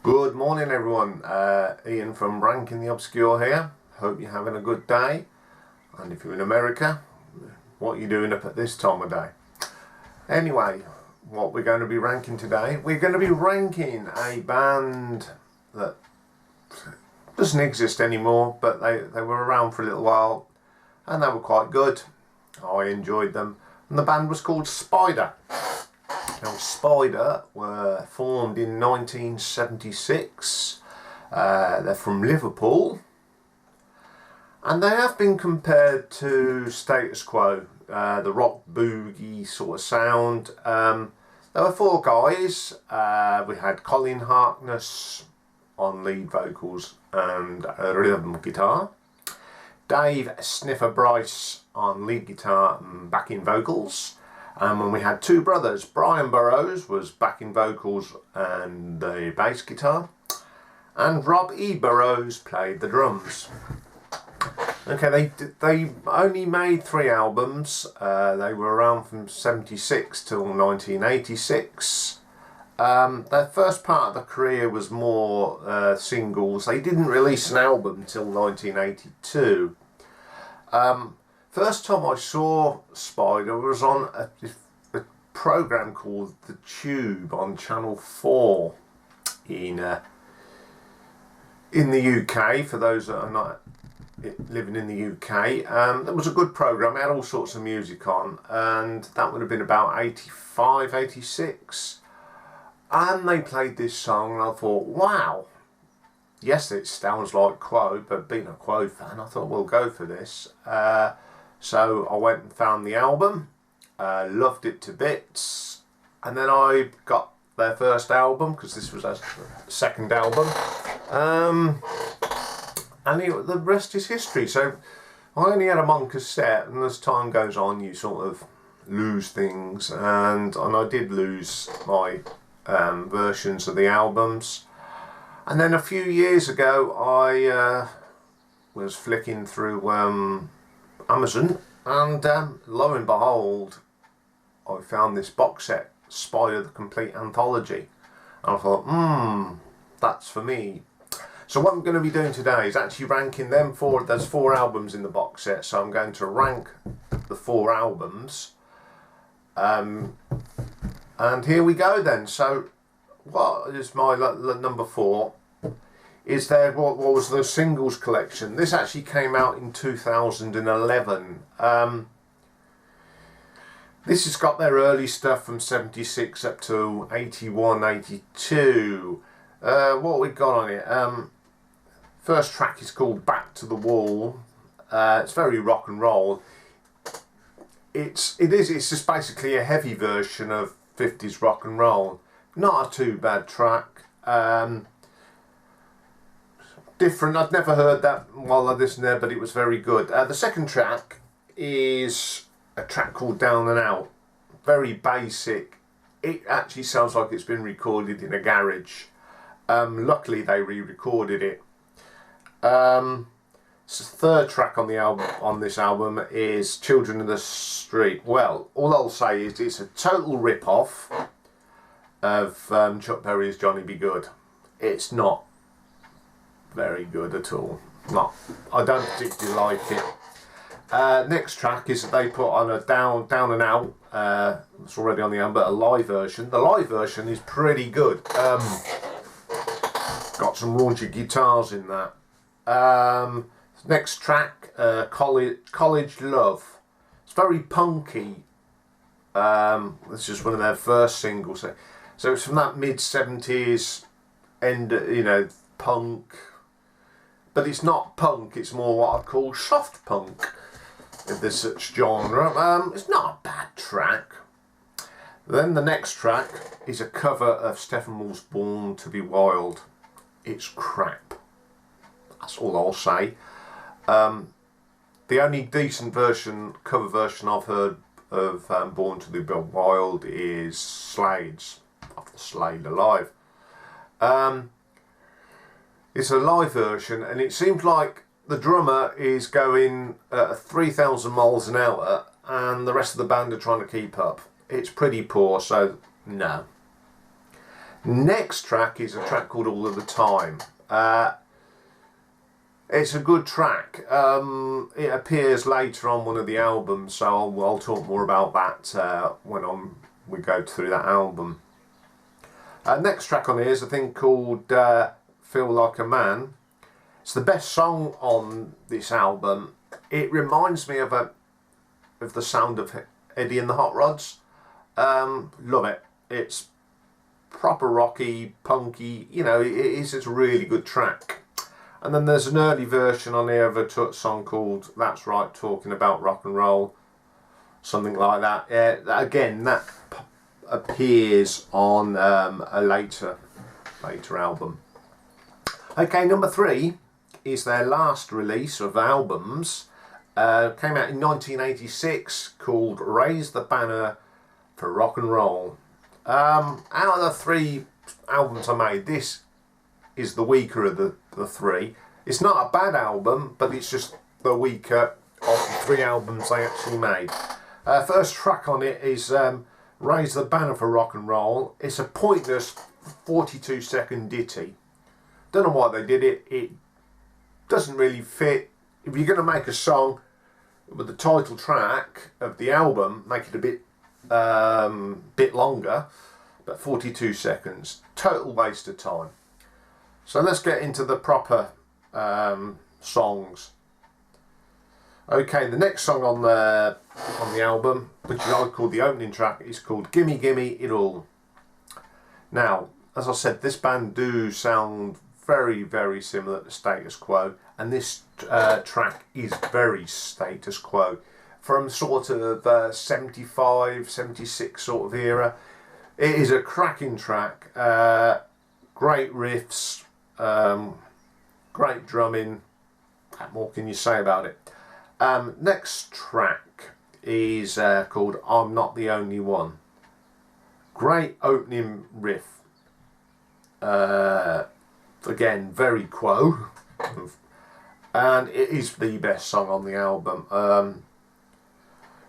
Good morning everyone, Iain from Ranking the Obscure here. Hope you're having a good day, and if you're in America, what are you doing up at this time of day? Anyway, what we're going to be ranking today, we're going to be ranking a band that doesn't exist anymore, but they were around for a little while and they were quite good. I enjoyed them, and the band was called Spider. Now, Spider were formed in 1976. They're from Liverpool, and they have been compared to Status Quo, the rock boogie sort of sound. There were four guys. We had Colin Harkness on lead vocals and rhythm guitar, Dave Sniffer Bryce on lead guitar and backing vocals. And we had two brothers. Brian Burrows was backing vocals and the bass guitar, and Rob E. Burrows played the drums. Okay, they only made 3 albums. They were around from 76 till 1986. Their first part of the career was more singles. They didn't release an album until 1982. First time I saw Spider was on a program called The Tube on Channel 4 in the UK, for those that are not living in the UK. It was a good program. It had all sorts of music on, and that would have been about 85, 86. And they played this song and I thought, wow, yes, it sounds like Quo, but being a Quo fan, I thought we'll go for this. So I went and found the album, loved it to bits, and then I got their first album, because this was their second album, and the rest is history. So I only had them on cassette, and as time goes on you sort of lose things, and I did lose my versions of the albums. And then a few years ago I was flicking through Amazon, and lo and behold, I found this box set, Spider, the Complete Anthology, and I thought, that's for me. So what I'm going to be doing today is actually ranking them four. There's 4 albums in the box set, so I'm going to rank the 4 albums, and here we go then. So what is my number 4? Is there what was the singles collection? This actually came out in 2011. This has got their early stuff from 76 up to 81, 82. What we got on it? First track is called Back to the Wall. It's very rock and roll. It's just basically a heavy version of 50s rock and roll. Not a too bad track. Different. I'd never heard that while I listened there, but it was very good. The second track is a track called Down and Out. Very basic. It actually sounds like it's been recorded in a garage. Luckily they re-recorded it. So the third track on the album, on this album, is Children of the Street. Well, all I'll say is it's a total rip-off of Chuck Berry's Johnny B. Good. It's not very good at all. No, I don't particularly like it. Next track is that they put on a Down and Out. It's already on the album, but a live version. The live version is pretty good. Got some raunchy guitars in that. Next track, College Love. It's very punky. This is one of their first singles. So it's from that mid-70s end, punk. But it's not punk, it's more what I call soft punk, if there's such genre. It's not a bad track. Then the next track is a cover of Steppenwolf's Born to be Wild. It's crap. That's all I'll say. The only decent cover version I've heard of Born to be Wild is Slade's, off the Slade Alive. It's a live version, and it seems like the drummer is going at 3,000 miles an hour and the rest of the band are trying to keep up. It's pretty poor, so no. Next track is a track called All of the Time. It's a good track. It appears later on one of the albums, so I'll talk more about that when we go through that album. Next track on here is a thing called Feel Like a Man. It's the best song on this album. It reminds me of the sound of Eddie and the Hot Rods. Love it. It's proper rocky, punky, you know, it's a really good track. And then there's an early version on here of a song called That's Right, Talking About Rock and Roll, something like that. Again, that appears on a later album. Okay, number 3 is their last release of albums. Came out in 1986, called Raise the Banner for Rock and Roll. Out of the 3 albums I made, this is the weaker of the 3. It's not a bad album, but it's just the weaker of the 3 albums I actually made. First track on it is Raise the Banner for Rock and Roll. It's a pointless 42-second ditty. Don't know why they did it. It doesn't really fit. If you're going to make a song with the title track of the album, make it a bit longer, but 42 seconds. Total waste of time. So let's get into the proper songs. Okay, the next song on the album, which I call the opening track, is called Gimme Gimme It All. Now, as I said, this band do sound very, very similar to Status Quo, and this track is very Status Quo. From sort of 75, 76 sort of era. It is a cracking track. Great riffs, great drumming. What more can you say about it? Next track is called I'm Not the Only One. Great opening riff. Again, very Quo. And it is the best song on the album.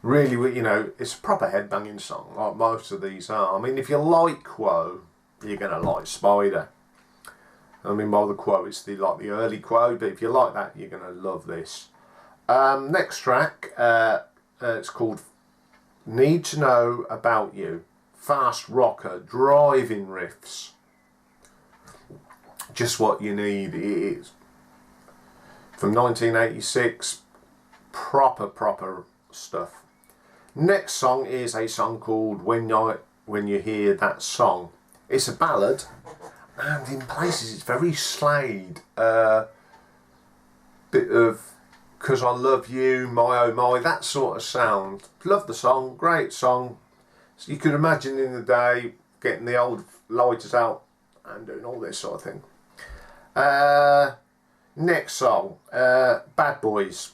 Really, you know, it's a proper headbanging song, like most of these are. I mean, if you like Quo, you're going to like Spider. I mean, by the Quo, it's the early Quo, but if you like that, you're going to love this. Next track, it's called Need to Know About You. Fast rocker, driving riffs. Just what you need. It is. From 1986, proper stuff. Next song is a song called When You Hear That Song. It's a ballad, and in places it's very Slade. Bit of 'Cause I Love You, My Oh My, that sort of sound. Love the song, great song. So you could imagine in the day getting the old lighters out and doing all this sort of thing. Next song, Bad Boys.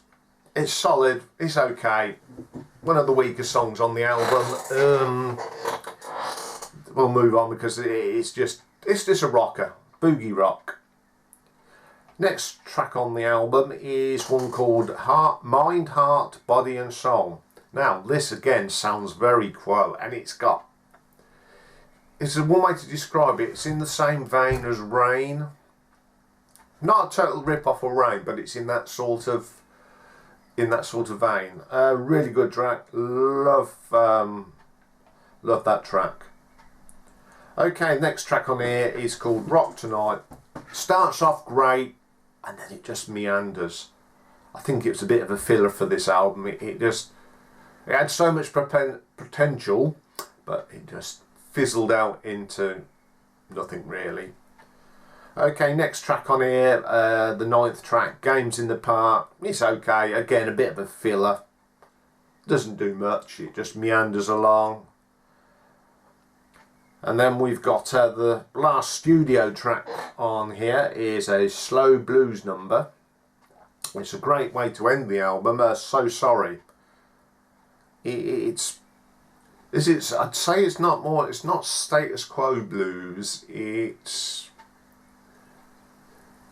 It's solid, it's okay. One of the weaker songs on the album. We'll move on because it's just a rocker, boogie rock. Next track on the album is one called Mind, Heart, Body and Soul. Now this again sounds very Quo, and it's a one way to describe it. It's in the same vein as Rain. Not a total rip-off of Rain, but it's in that sort of vein. Really good track. Love that track. Okay, next track on here is called Rock Tonight. Starts off great, and then it just meanders. I think it was a bit of a filler for this album. It had so much potential, but it just fizzled out into nothing really. Okay, next track on here, the 9th track, Games in the Park. It's okay, again a bit of a filler. Doesn't do much, it just meanders along. And then we've got the last studio track on here is a slow blues number. It's a great way to end the album, So Sorry. I'd say it's not Status Quo blues,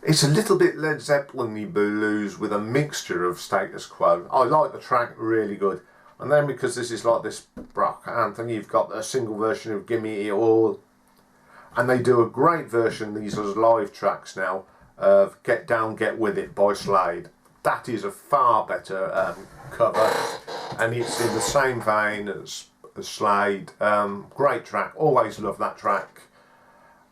it's a little bit Led Zeppelin-y blues with a mixture of Status Quo. I like the track, really good. And then because this is like this rock anthem, you've got a single version of Gimme It All. And they do a great version, these are live tracks now, of Get Down, Get With It by Slade. That is a far better cover, and it's in the same vein as Slade. Great track, always love that track.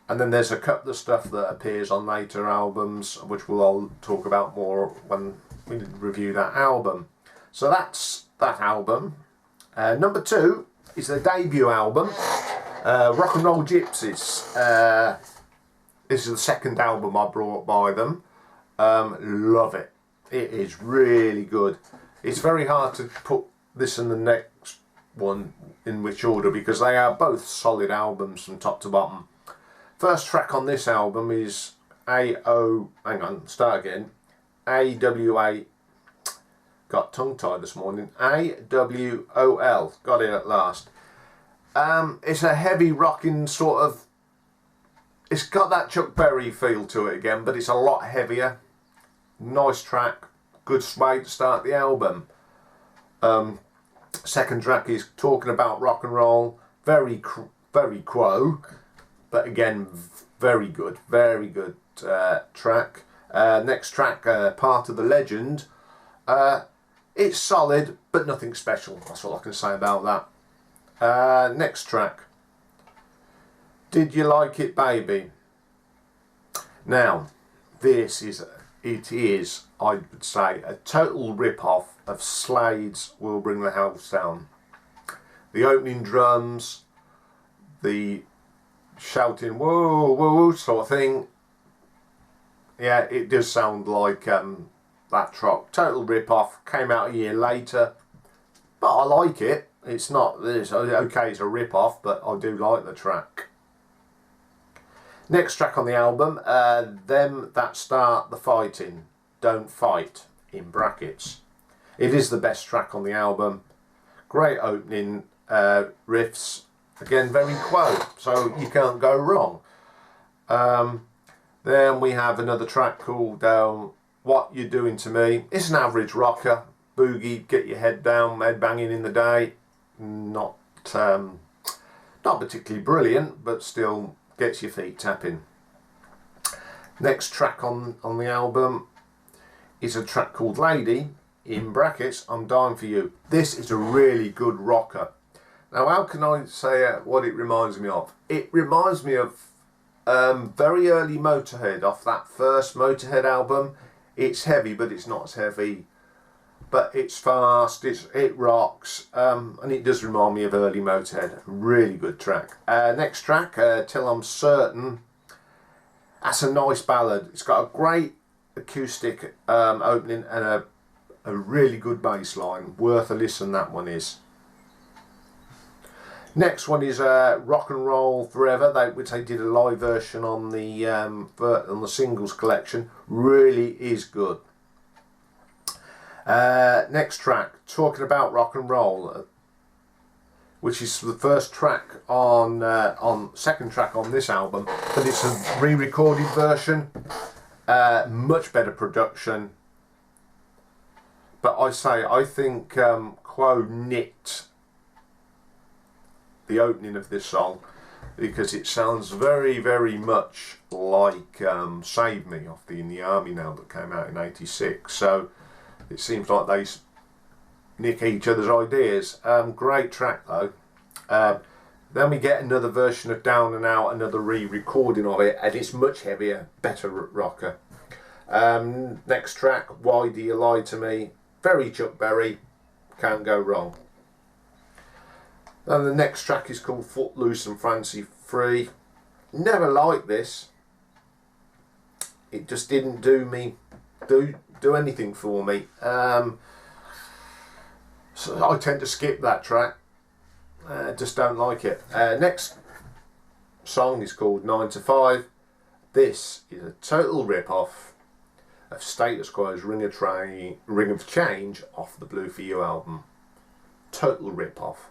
And then there's a couple of stuff that appears on later albums, which we'll all talk about more when we review that album. So that's that album. Number 2 is the debut album, Rock and Roll Gypsies. This is the second album I brought by them. Love it. It is really good. It's very hard to put this and the next one in which order because they are both solid albums from top to bottom. First track on this album is AWOL. Got tongue tied this morning. AWOL. Got it at last. It's a heavy rocking sort of. It's got that Chuck Berry feel to it again, but it's a lot heavier. Nice track. Good way to start the album. Second track is talking about rock and roll. Very quo, but again, very good track. Next track, Part of the Legend. It's solid, but nothing special. That's all I can say about that. Next track, Did You Like It, Baby? Now, it is, I would say, a total rip-off of Slade's Will Bring the House Down. The opening drums, the shouting whoa whoa sort of thing, yeah, it does sound like that track. Total rip-off, came out a year later, but I like it. It's okay, it's a rip-off, but I do like the track. Next track on the album, Them That Start the Fighting, Don't Fight, in brackets. It is the best track on the album. Great opening riffs, again very quo, so you can't go wrong. Then we have another track called What You're Doing to Me. It's an average rocker, boogie, get your head down, head banging in the day. Not particularly brilliant, but still gets your feet tapping. Next track on the album is a track called Lady, in brackets, I'm Dying For You. This is a really good rocker. Now, how can I say what it reminds me of? It reminds me of very early Motorhead, off that first Motorhead album. It's heavy, but it's not as heavy. But it's fast, it rocks, and it does remind me of early Motorhead. Really good track. Next track, Till I'm Certain. That's a nice ballad. It's got a great acoustic opening and a really good bass line. Worth a listen, that one is. Next one is Rock and Roll Forever, which they did a live version on the singles collection. Really is good. Next track, Talking About Rock and Roll, which is the first track second track on this album, but it's a re-recorded version, much better production. But I think Quo nicked the opening of this song because it sounds very, very much like Save Me off the In the Army Now that came out in '86. So it seems like they nick each other's ideas. Great track though. Then we get another version of Down and Out, another re-recording of it, and it's much heavier, better rocker. Next track, Why Do You Lie to Me? Very Chuck Berry, can't go wrong. Then the next track is called Footloose and Fancy Free. Never liked this. It just didn't do anything for me. So I tend to skip that track. Just don't like it. Next song is called 9 to 5. This is a total rip-off of Status Quo's Ring of Change off the Blue For You album. Total rip-off.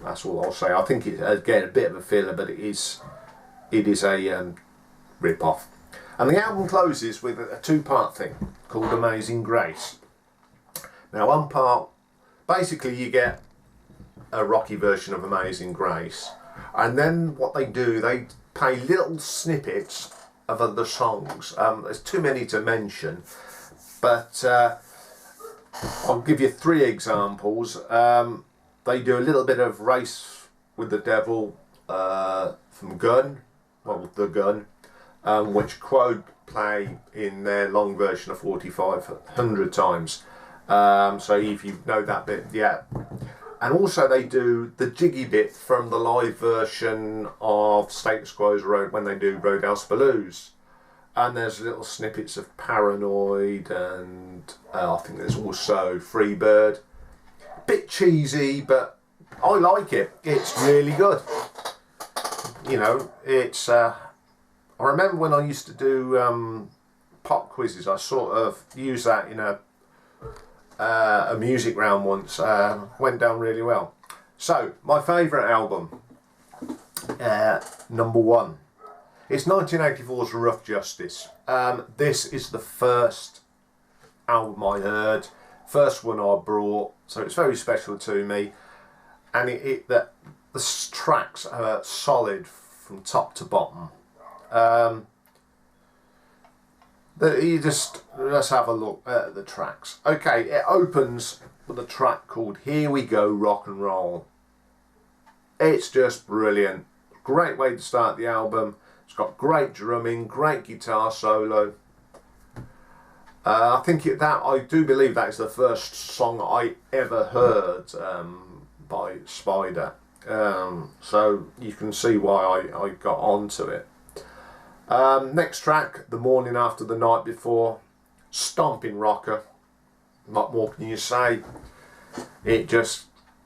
That's all I'll say. I think it's, again, a bit of a filler, but it is a rip-off. And the album closes with a two-part thing called Amazing Grace. Now, one part, basically you get a rocky version of Amazing Grace, And then what they do, they play little snippets of other songs. There's too many to mention, but I'll give you 3 examples. They do a little bit of Race with the Devil from Gun, well, The Gun, which Quode play in their long version of 4,500 times. So if you know that bit, yeah. And also they do the jiggy bit from the live version of Status Quo's Road when they do Roadhouse Blues. And there's little snippets of Paranoid, and I think there's also Freebird. Bit cheesy, but I like it. It's really good. You know, it's... I remember when I used to do pop quizzes, I sort of used that in a music round once. Went down really well. So, my favourite album, number 1. It's 1984's Rough Justice. This is the first album I heard, first one I brought, so it's very special to me. And the tracks are solid from top to bottom. Let's have a look at the tracks. Okay, it opens with a track called Here We Go Rock and Roll. It's just brilliant. Great way to start the album. It's got great drumming, great guitar solo. I do believe that is the first song I ever heard by Spider. So you can see why I got onto it. Next track, The Morning After the Night Before. Stomping rocker. What more can you say? It just,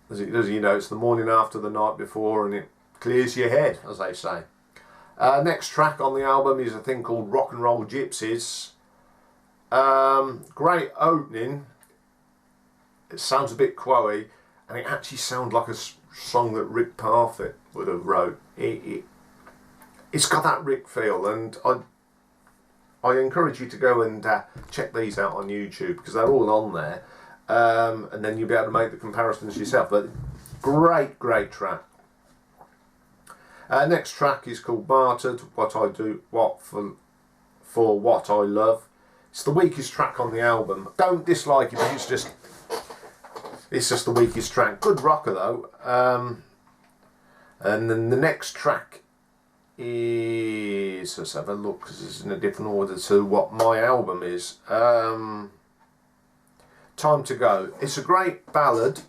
as you know, it's the morning after the night before, and it clears your head, as they say. Next track on the album is a thing called Rock and Roll Gypsies. Great opening. It sounds a bit quoey, and it actually sounds like a song that Rick Parfitt would have wrote. It's got that Rick feel, and I encourage you to go and check these out on YouTube, because they're all on there, and then you'll be able to make the comparisons yourself. But great track. Next track is called Martyred, What I Do, What for What I Love. It's the weakest track on the album. Don't dislike it, but it's just the weakest track. Good rocker though. And then the next track is, let's have a look, because it's in a different order to what my album is. Time to Go. It's a great ballad.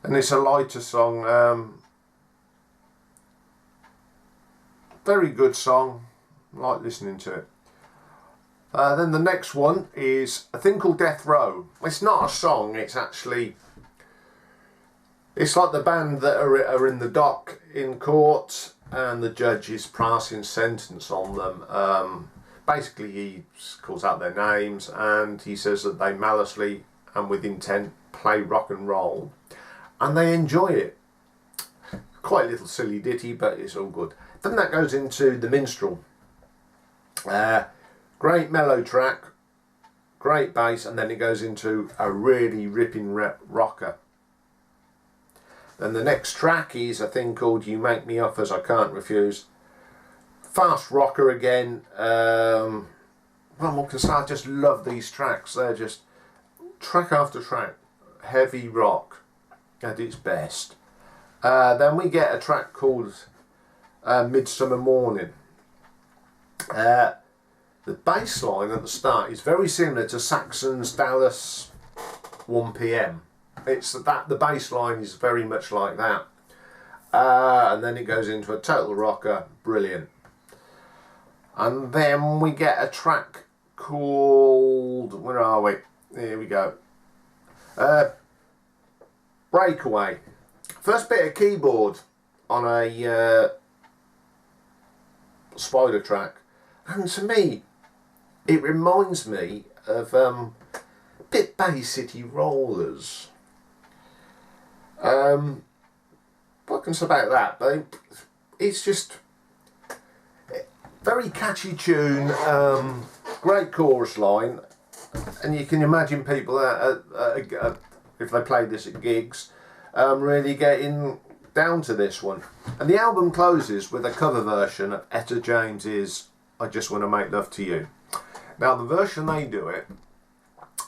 And it's a lighter song. Very good song. I like listening to it. Then the next one is a thing called Death Row. It's not a song, it's actually... It's like the band that are in the dock in court, and the judge is passing sentence on them. Basically, he calls out their names, and he says that they maliciously and with intent play rock and roll. And they enjoy it. Quite a little silly ditty, but it's all good. Then that goes into The Minstrel. Great mellow track, great bass, and then it goes into a really ripping rocker. Then the next track is a thing called You Make Me Offers I Can't Refuse. Fast rocker again. What more can I say? I just love these tracks. They're just track after track. Heavy rock at its best. Then we get a track called Midsummer Morning. The bass line at the start is very similar to Saxon's Dallas 1 PM. It's that the bass line is very much like that. And then it goes into a total rocker. Brilliant. And then we get a track called, where are we? Here we go. Breakaway. First bit of keyboard on a Spider track, and to me it reminds me of bit Bay City Rollers. What can I say about that? But it's just very catchy tune, great chorus line, and you can imagine people if they played this at gigs, really getting down to this one. And the album closes with a cover version of Etta James's I Just Want to Make Love to You. Now the version they do it,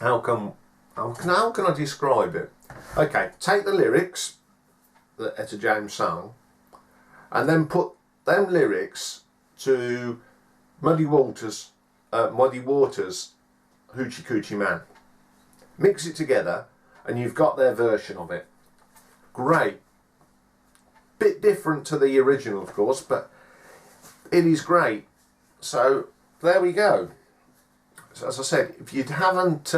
how can I describe it? Okay, take the lyrics that Etta James sung and then put them lyrics to Muddy Waters' Hoochie Coochie Man. Mix it together and you've got their version of it. Great. Bit different to the original, of course, but it is great. So there we go. So, as I said, if you haven't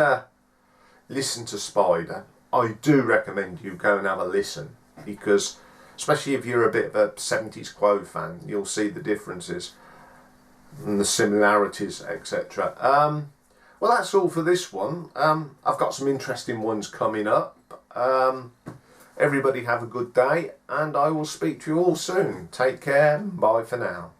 listened to Spider, I do recommend you go and have a listen, because especially if you're a bit of a 70s Quo fan, you'll see the differences and the similarities, etc. Well, that's all for this one. I've got some interesting ones coming up. Everybody have a good day, and I will speak to you all soon. Take care. Bye for now.